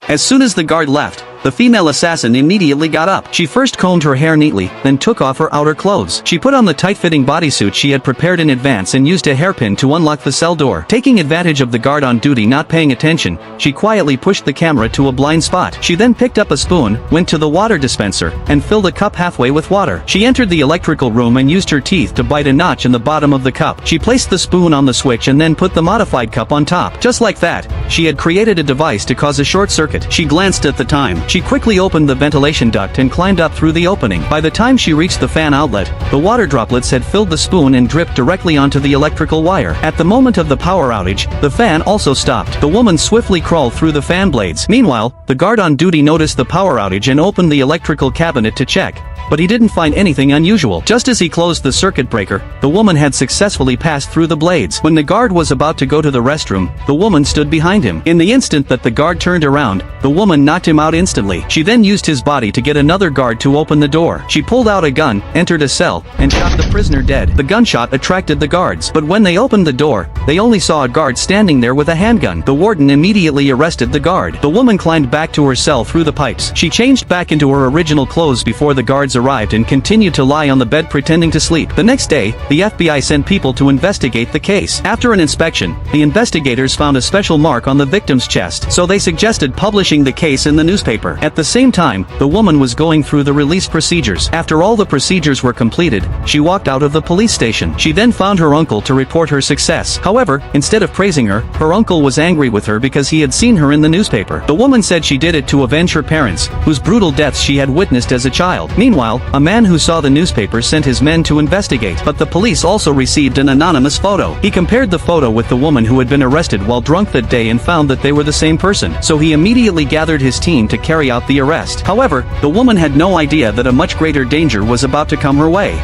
As soon as the guard left, the female assassin immediately got up. She first combed her hair neatly, then took off her outer clothes. She put on the tight-fitting bodysuit she had prepared in advance and used a hairpin to unlock the cell door. Taking advantage of the guard on duty not paying attention, she quietly pushed the camera to a blind spot. She then picked up a spoon, went to the water dispenser, and filled a cup halfway with water. She entered the electrical room and used her teeth to bite a notch in the bottom of the cup. She placed the spoon on the switch and then put the modified cup on top. Just like that, she had created a device to cause a short circuit. She glanced at the time. She quickly opened the ventilation duct and climbed up through the opening. By the time she reached the fan outlet, the water droplets had filled the spoon and dripped directly onto the electrical wire. At the moment of the power outage, the fan also stopped. The woman swiftly crawled through the fan blades. Meanwhile, the guard on duty noticed the power outage and opened the electrical cabinet to check, but he didn't find anything unusual. Just as he closed the circuit breaker, the woman had successfully passed through the blades. When the guard was about to go to the restroom, the woman stood behind him. In the instant that the guard turned around, the woman knocked him out instantly. She then used his body to get another guard to open the door. She pulled out a gun, entered a cell, and shot the prisoner dead. The gunshot attracted the guards, but when they opened the door, they only saw a guard standing there with a handgun. The warden immediately arrested the guard. The woman climbed back to her cell through the pipes. She changed back into her original clothes before the guards arrived and continued to lie on the bed pretending to sleep. The next day, the FBI sent people to investigate the case. After an inspection, the investigators found a special mark on the victim's chest, so they suggested publishing the case in the newspaper. At the same time, the woman was going through the release procedures. After all the procedures were completed, she walked out of the police station. She then found her uncle to report her success. However, instead of praising her, her uncle was angry with her because he had seen her in the newspaper. The woman said she did it to avenge her parents, whose brutal deaths she had witnessed as a child. Meanwhile, a man who saw the newspaper sent his men to investigate, but the police also received an anonymous photo. He compared the photo with the woman who had been arrested while drunk that day and found that they were the same person, so he immediately gathered his team to carry out the arrest. However, the woman had no idea that a much greater danger was about to come her way.